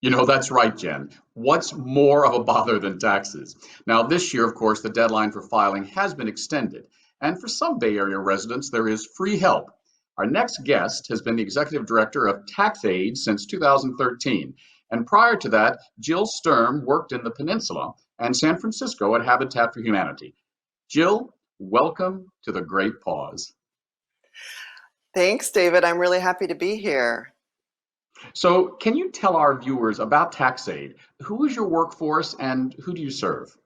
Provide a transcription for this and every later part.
That's right, Jen. What's more of a bother than taxes? Now, this year, of course, the deadline for filing has been extended. And for some Bay Area residents, there is free help. Our next guest has been the executive director of TaxAid since 2013. And prior to that, Jill Sturm worked in the Peninsula and San Francisco at Habitat for Humanity. Jill, welcome to the Great Pause. Thanks, David. I'm really happy to be here. So, can you tell our viewers about TaxAid? Who is your workforce and who do you serve?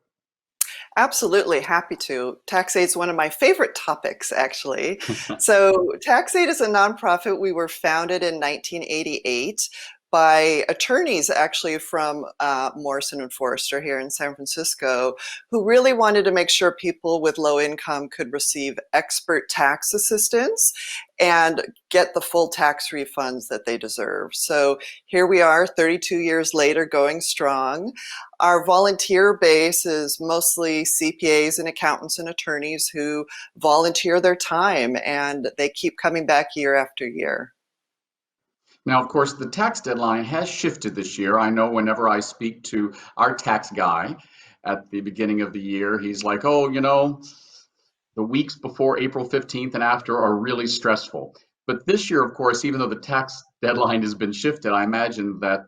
Absolutely happy to. TaxAid is one of my favorite topics, actually. So, TaxAid is a nonprofit. We were founded in 1988 by attorneys actually from Morrison and Foerster here in San Francisco, who really wanted to make sure people with low income could receive expert tax assistance and get the full tax refunds that they deserve. So here we are 32 years later, going strong. Our volunteer base is mostly CPAs and accountants and attorneys who volunteer their time, and they keep coming back year after year. Now, of course, the tax deadline has shifted this year. I know whenever I speak to our tax guy at the beginning of the year, he's like, oh, the weeks before April 15th and after are really stressful. But this year, of course, even though the tax deadline has been shifted, I imagine that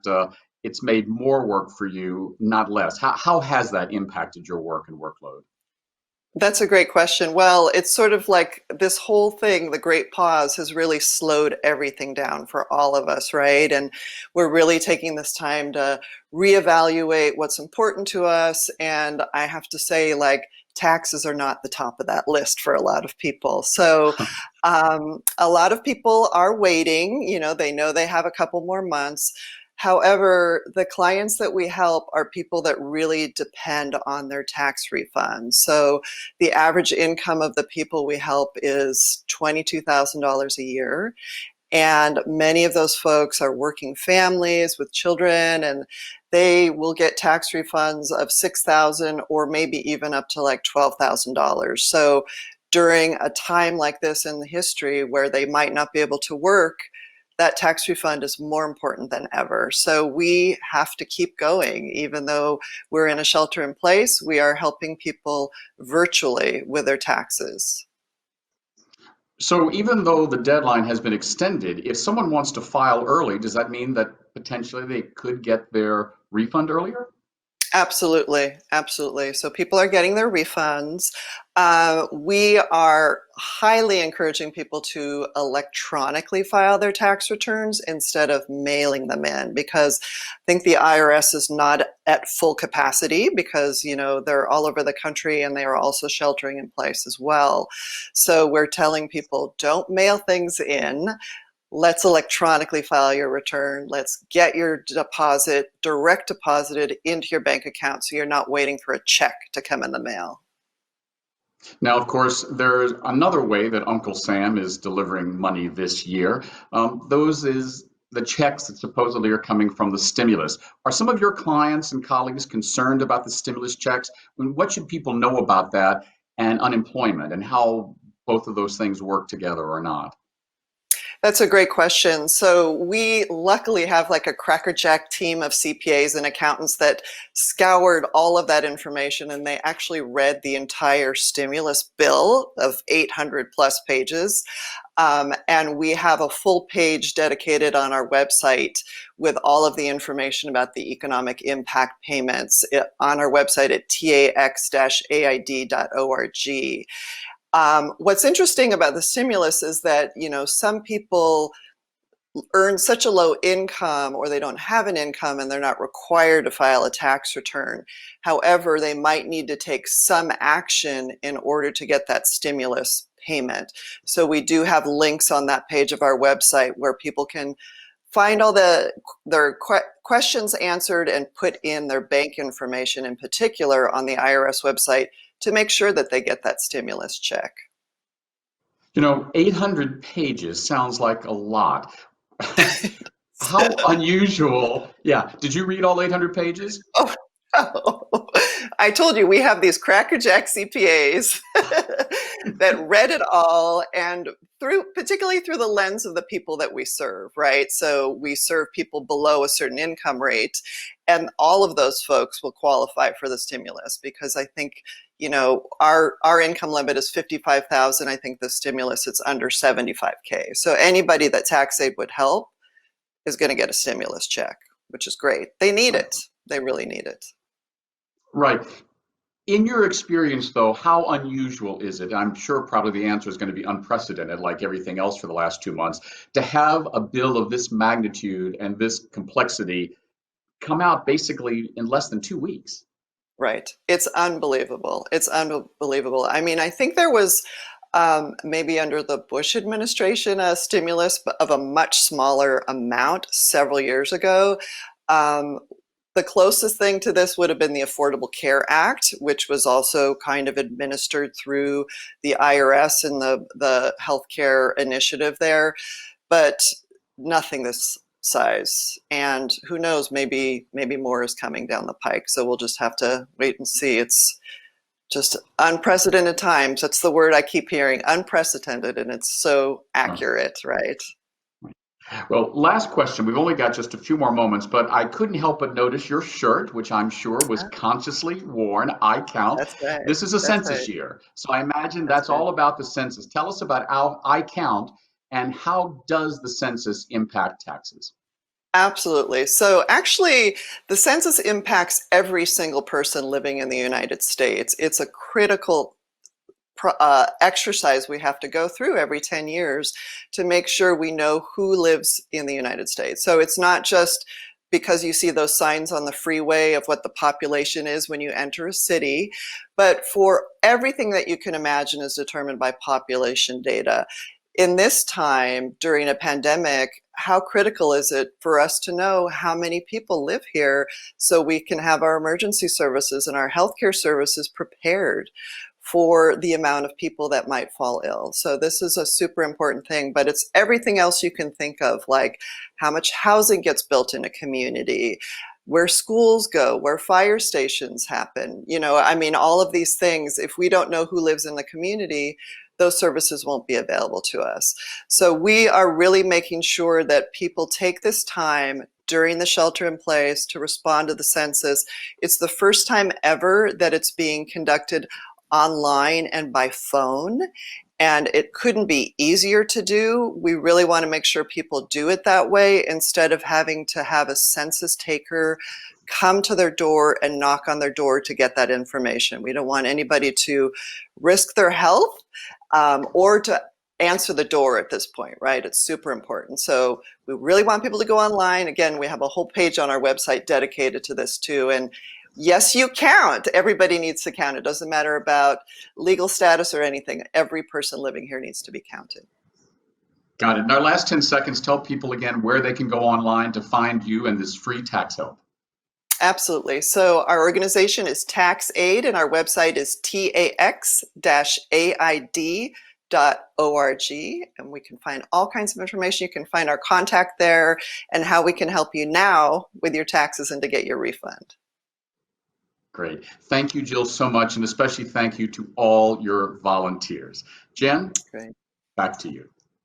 it's made more work for you, not less. How has that impacted your work and workload? That's a great question. Well, it's sort of like this whole thing, the Great Pause, has really slowed everything down for all of us, right? And we're really taking this time to reevaluate what's important to us. And I have to say, like, taxes are not the top of that list for a lot of people. So a lot of people are waiting, they know they have a couple more months. However, the clients that we help are people that really depend on their tax refunds. So the average income of the people we help is $22,000 a year. And many of those folks are working families with children, and they will get tax refunds of $6,000 or maybe even up to like $12,000. So during a time like this in the history where they might not be able to work, that tax refund is more important than ever. So we have to keep going. Even though we're in a shelter in place, we are helping people virtually with their taxes. So even though the deadline has been extended, if someone wants to file early, does that mean that potentially they could get their refund earlier? Absolutely, absolutely. So people are getting their refunds. We are highly encouraging people to electronically file their tax returns instead of mailing them in, because I think the IRS is not at full capacity because, they're all over the country and they are also sheltering in place as well. So we're telling people, don't mail things in. Let's electronically file your return. Let's get your deposit direct deposited into your bank account so you're not waiting for a check to come in the mail. Now, of course, there's another way that Uncle Sam is delivering money this year. Those is the checks that supposedly are coming from the stimulus. Are some of your clients and colleagues concerned about the stimulus checks? What should people know about that and unemployment and how both of those things work together or not? That's a great question. So we luckily have like a crackerjack team of CPAs and accountants that scoured all of that information, and they actually read the entire stimulus bill of 800 plus pages. And we have a full page dedicated on our website with all of the information about the economic impact payments on our website at tax-aid.org. What's interesting about the stimulus is that, some people earn such a low income or they don't have an income and they're not required to file a tax return. However, they might need to take some action in order to get that stimulus payment. So we do have links on that page of our website where people can find all their questions answered and put in their bank information, in particular on the IRS website, to make sure that they get that stimulus check. 800 pages sounds like a lot. How unusual. Yeah. Did you read all 800 pages? Oh, I told you we have these crackerjack CPAs that read it all, and particularly through the lens of the people that we serve, right? So we serve people below a certain income rate, and all of those folks will qualify for the stimulus because I think, our income limit is 55,000. I think the stimulus it's under 75K. So anybody that TaxAid would help is going to get a stimulus check, which is great. They need Right. it. They really need it. Right. In your experience, though, how unusual is it? I'm sure probably the answer is going to be unprecedented, like everything else for the last 2 months, to have a bill of this magnitude and this complexity come out basically in less than 2 weeks. Right. It's unbelievable. It's unbelievable. I mean, I think there was maybe under the Bush administration a stimulus of a much smaller amount several years ago. Um, the closest thing to this would have been the Affordable Care Act, which was also kind of administered through the IRS and the healthcare initiative there, but nothing this size. And who knows, maybe more is coming down the pike. So we'll just have to wait and see. It's just unprecedented times. That's the word I keep hearing, unprecedented, and it's so Uh, accurate, right? Well, last question. We've only got just a few more moments, but I couldn't help but notice your shirt, which I'm sure was Ah, consciously worn. I count. that's right. This is a That's census right. year. So I imagine That's that's right. all about the census. Tell us about how I count and how does the census impact taxes? Absolutely. So actually, the census impacts every single person living in the United States. It's a critical exercise we have to go through every 10 years to make sure we know who lives in the United States. So it's not just because you see those signs on the freeway of what the population is when you enter a city, but for everything that you can imagine is determined by population data. In this time during a pandemic, how critical is it for us to know how many people live here so we can have our emergency services and our healthcare services prepared for the amount of people that might fall ill. So this is a super important thing, but it's everything else you can think of, like how much housing gets built in a community, where schools go, where fire stations happen. I mean, all of these things, if we don't know who lives in the community, those services won't be available to us. So we are really making sure that people take this time during the shelter in place to respond to the census. It's the first time ever that it's being conducted online and by phone, and it couldn't be easier to do. We really want to make sure people do it that way instead of having to have a census taker come to their door and knock on their door to get that information. We don't want anybody to risk their health or to answer the door at this point, right? It's super important. So we really want people to go online. Again, we have a whole page on our website dedicated to this too. And yes, you count. Everybody needs to count. It doesn't matter about legal status or anything. Every person living here needs to be counted. Got it. In our last 10 seconds, tell people again where they can go online to find you and this free tax help. Absolutely. So our organization is TaxAid, and our website is tax-aid.org, and we can find all kinds of information. You can find our contact there and how we can help you now with your taxes and to get your refund. Great. Thank you, Jill, so much, and especially thank you to all your volunteers. Jen, Great. back to you.